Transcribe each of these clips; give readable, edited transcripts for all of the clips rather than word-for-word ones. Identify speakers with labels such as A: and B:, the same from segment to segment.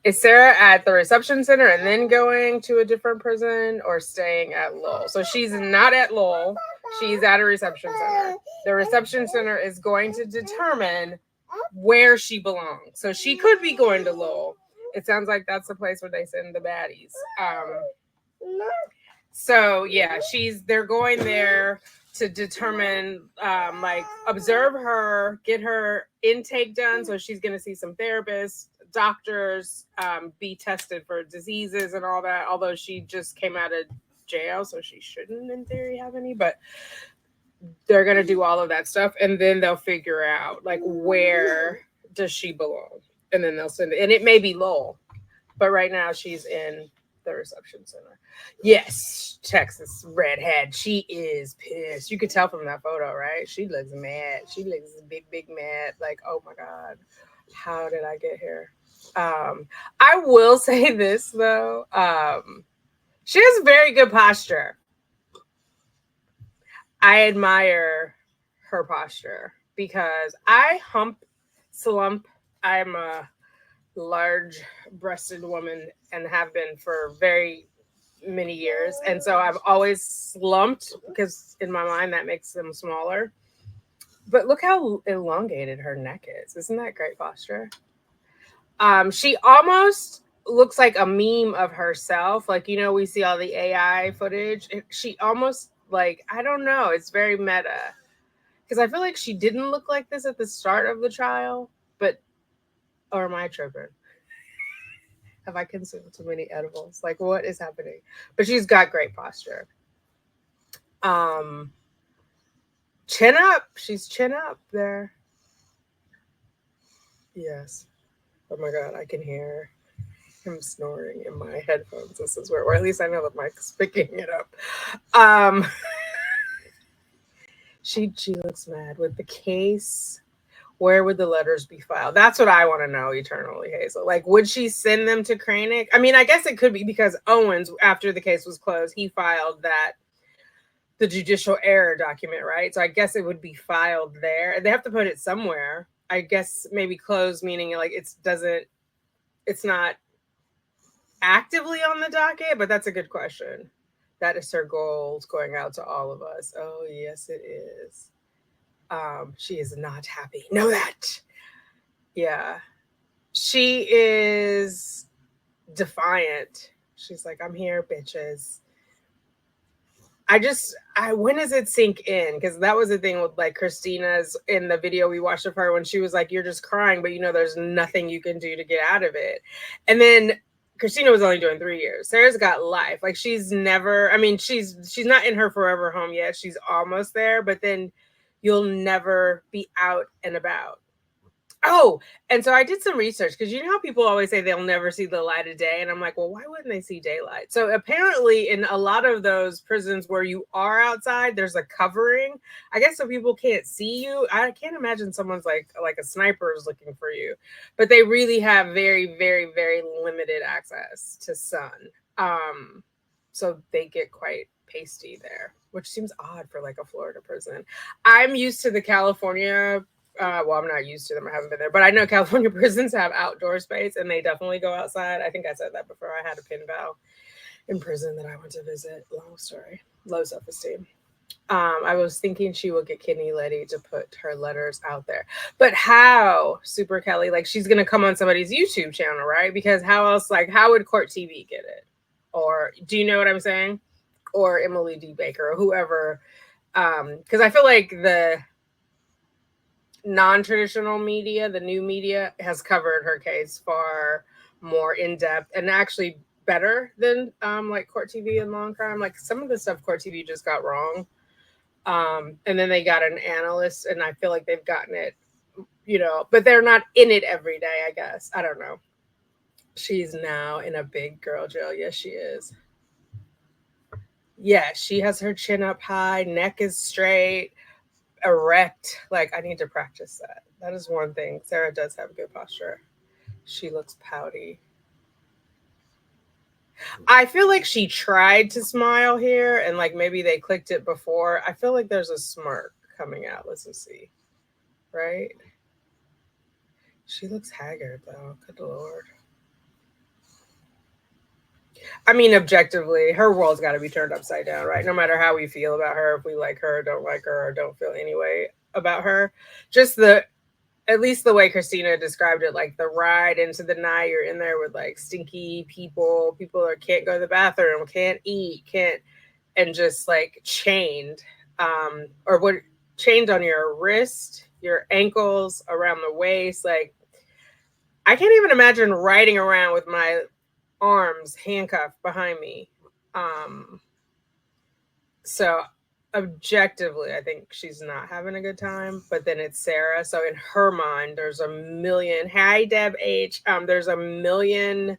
A: Is Sarah at the reception center and then going to a different prison or staying at Lowell? So she's not at Lowell. She's at a reception center. The reception center is going to determine where she belongs. So she could be going to Lowell. It sounds like that's the place where they send the baddies. So yeah, they're going there to determine, like, observe her, get her intake done. So she's going to see some therapists, doctors, be tested for diseases and all that. Although she just came out of jail, so she shouldn't, in theory, have any. But they're going to do all of that stuff, and then they'll figure out like where does she belong, and then they'll send it. And it may be Lowell, but right now she's in the reception center. Yes, Texas redhead. She is pissed. You could tell from that photo, right? She looks mad. She looks big mad. Like, oh my God, how did I get here? I will say this though. She has very good posture. I admire her posture because I slump. I'm a large breasted woman and have been for very many years. And so I've always slumped because in my mind that makes them smaller. But look how elongated her neck is. Isn't that great posture? She almost looks like a meme of herself. Like, we see all the AI footage. She almost, like, I don't know. It's very meta. Because I feel like she didn't look like this at the start of the trial. But, or am I tripping? Have I consumed too many edibles? Like, what is happening? But she's got great posture. Chin up. She's chin up there. Yes. Oh my God, I can hear him snoring in my headphones. This is where, or at least I know the mic's picking it up. She looks mad with the case. Where would the letters be filed? That's what I want to know eternally, Hazel. Like, would she send them to Kranick? I mean, I guess it could be because Owens, after the case was closed, he filed the judicial error document, right? So I guess it would be filed there. They have to put it somewhere. I guess maybe closed, meaning like it's not actively on the docket, but that's a good question. That is her goals going out to all of us. Oh, yes, it is. She is not happy. Know that. Yeah. She is defiant. She's like, I'm here, bitches. When does it sink in? Because that was the thing with like Christina's in the video we watched of her when she was like, you're just crying, but there's nothing you can do to get out of it. And then Christina was only doing 3 years. Sarah's got life. Like she's never, I mean, she's not in her forever home yet. She's almost there, but then you'll never be out and about. Oh, and so I did some research because how people always say they'll never see the light of day. And I'm like, well, why wouldn't they see daylight? So apparently in a lot of those prisons where you are outside, there's a covering, I guess, so people can't see you. I can't imagine someone's like a sniper is looking for you, but they really have very, very, very limited access to sun. So they get quite pasty there, which seems odd for like a Florida prison. I'm used to the California well, I'm not used to them. I haven't been there, but I know California prisons have outdoor space and they definitely go outside. I think I said that before. I had a pen pal in prison that I went to visit. Long story. Low self-esteem. I was thinking she would get Kidney Letty to put her letters out there. But how, Super Kelly? Like she's going to come on somebody's YouTube channel, right? Because how else, like how would Court TV get it? Or do you know what I'm saying? Or Emily D. Baker or whoever. Because I feel like the non-traditional media, the new media, has covered her case far more in depth and actually better than like Court TV and Long Crime. Like some of the stuff Court TV just got wrong. And then they got an analyst, and I feel like they've gotten it, but they're not in it every day, I guess. I don't know. She's now in a big girl jail. Yes, she is. Yeah, she has her chin up high, neck is straight, erect. Like I need to practice that. That is one thing. Sarah does have good posture. She looks pouty. I feel like she tried to smile here and like maybe they clicked it before. I feel like there's a smirk coming out. Let's just see. Right? She looks haggard though. Good Lord. I mean, objectively, her world's got to be turned upside down, right? No matter how we feel about her, if we like her or don't like her or don't feel any way about her, just the at least the way Christina described it, like the ride into the night, you're in there with like stinky people that can't go to the bathroom, can't eat, can't, and just like chained, or what chained on your wrist, your ankles, around the waist. Like I can't even imagine riding around with my arms handcuffed behind me. Um, so objectively, I think she's not having a good time. But then it's Sarah. So in her mind, there's a million. Hi, Deb H. There's a million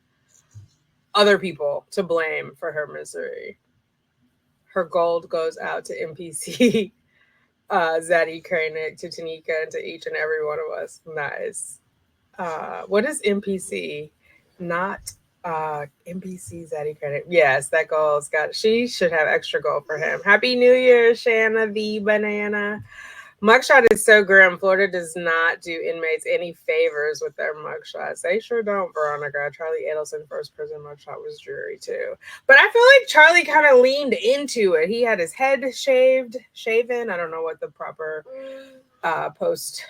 A: other people to blame for her misery. Her gold goes out to NPC, Zadie, Krennic, to Tanika, and to each and every one of us. Nice. What is NPC? Not NPC Zaddy credit. Yes, that goal's got. She should have extra goal for him. Happy New Year, Shanna the banana. Mugshot is so grim. Florida does not do inmates any favors with their mugshots. They sure don't, Veronica. Charlie Adelson first prison mugshot was dreary too. But I feel like Charlie kind of leaned into it. He had his head shaven. I don't know what the proper post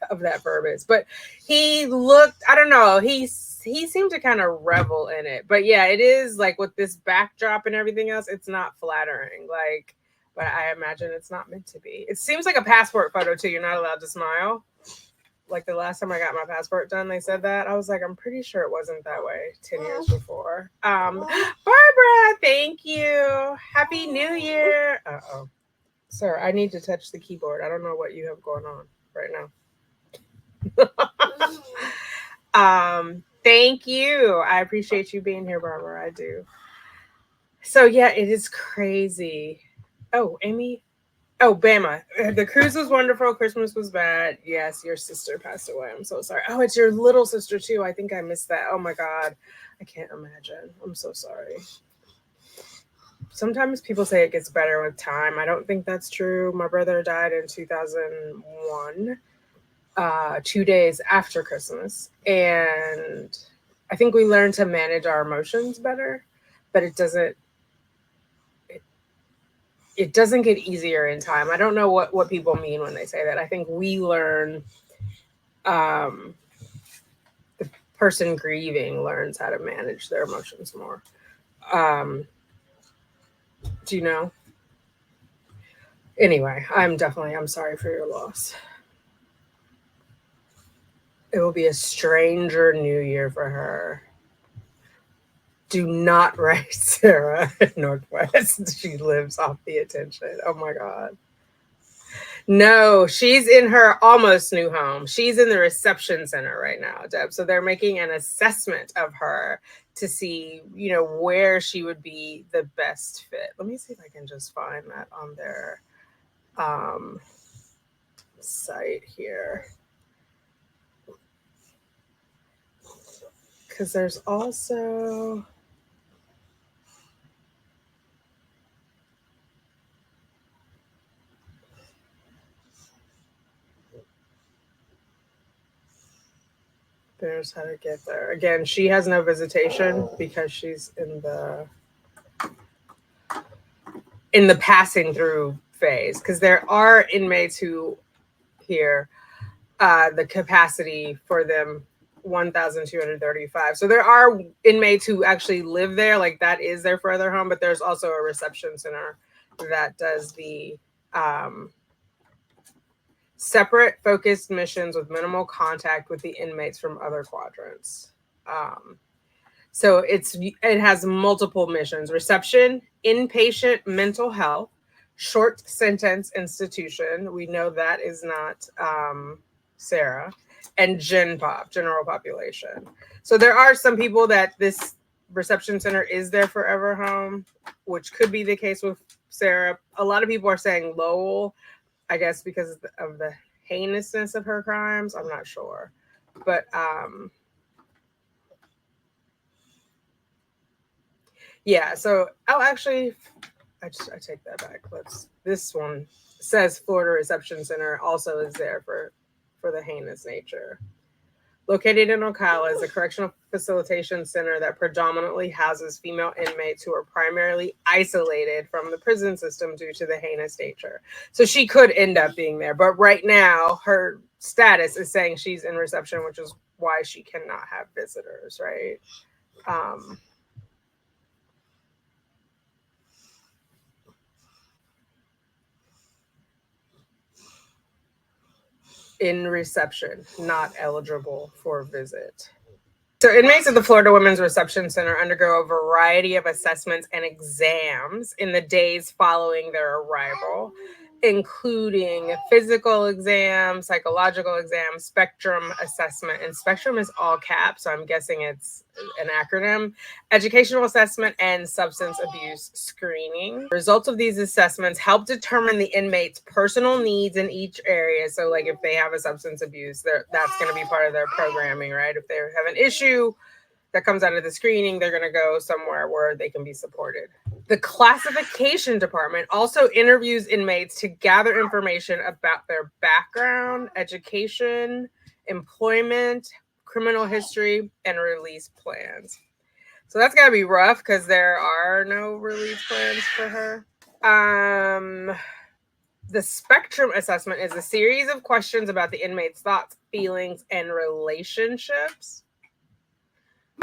A: of that verb is, but he looked, I don't know, he seemed to kind of revel in it. But yeah, it is like with this backdrop and everything else, it's not flattering. Like, but I imagine it's not meant to be. It seems like a passport photo too. You're not allowed to smile. Like the last time I got my passport done, they said that. I was like, I'm pretty sure it wasn't that way 10 years before. Barbara, thank you. Happy New Year. Uh-oh. Sir, I need to touch the keyboard. I don't know what you have going on right now. Thank you. I appreciate you being here, Barbara. I do. So yeah, it is crazy. Oh, Amy. Oh, Bama. The cruise was wonderful. Christmas was bad. Yes, your sister passed away. I'm so sorry. Oh, it's your little sister too. I think I missed that. Oh my God. I can't imagine. I'm so sorry. Sometimes people say it gets better with time. I don't think that's true. My brother died in 2001. 2 days after Christmas. And I think we learn to manage our emotions better, but it doesn't get easier in time. I don't know what people mean when they say that. I think we learn, the person grieving learns how to manage their emotions more. Do you know? Anyway, I'm sorry for your loss. It will be a stranger new year for her. Do not write Sarah at Northwest. She lives off the attention. Oh my God. No, she's in her almost new home. She's in the reception center right now, Deb. So they're making an assessment of her to see, where she would be the best fit. Let me see if I can just find that on their site here. Because there's also... There's how to get there. Again, she has no visitation because she's in the passing through phase. Because there are inmates who here, the capacity for them 1,235. So there are inmates who actually live there, like that is their further home. But there's also a reception center that does the separate focused missions with minimal contact with the inmates from other quadrants. So it has multiple missions: reception, inpatient mental health, short sentence institution. We know that is not Sarah, and Gen Pop, general population. So there are some people that this reception center is their forever home, which could be the case with Sarah. A lot of people are saying Lowell, I guess because of the heinousness of her crimes. I'm not sure. But yeah, so actually I take that back. This one says Florida Reception Center also is there for the heinous nature. Located in Ocala is a correctional facilitation center that predominantly houses female inmates who are primarily isolated from the prison system due to the heinous nature. So she could end up being there, but right now her status is saying she's in reception, which is why she cannot have visitors, right? In reception, not eligible for visit. So inmates at the Florida Women's Reception Center undergo a variety of assessments and exams in the days following their arrival, including physical exam, psychological exam, spectrum assessment, and spectrum is all caps, so I'm guessing it's an acronym, educational assessment, and substance abuse screening. Results of these assessments help determine the inmate's personal needs in each area. So like if they have a substance abuse, that's going to be part of their programming, right? If they have an issue that comes out of the screening, they're going to go somewhere where they can be supported. The classification department also interviews inmates to gather information about their background, education, employment, criminal history, and release plans. So that's got to be rough because there are no release plans for her. The spectrum assessment is a series of questions about the inmate's thoughts, feelings, and relationships.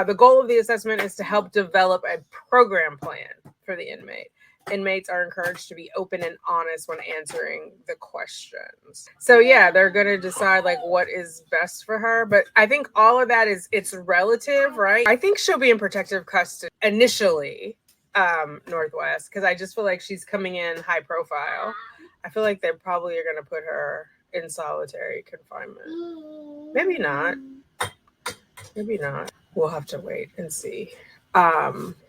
A: The goal of the assessment is to help develop a program plan for the inmate. Inmates are encouraged to be open and honest when answering the questions. So yeah, they're going to decide like what is best for her. But I think all of that it's relative, right? I think she'll be in protective custody initially, Northwest, because I just feel like she's coming in high profile. I feel like they probably are going to put her in solitary confinement. Maybe not. Maybe not. We'll have to wait and see.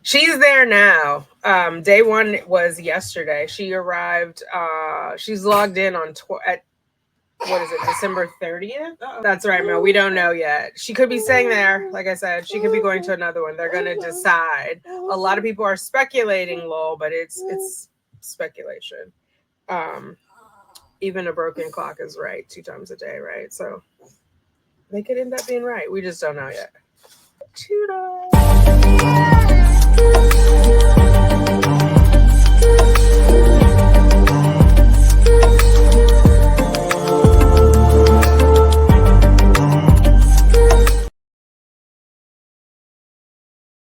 A: She's there now. Day one was yesterday. She arrived. She's logged in on at what is it, December 30th? That's right, Mel. We don't know yet. She could be staying there. Like I said, she could be going to another one. They're going to decide. A lot of people are speculating, lol, but it's speculation. Even a broken clock is right 2 times a day, right? So they could end up being right. We just don't know yet. Toodles.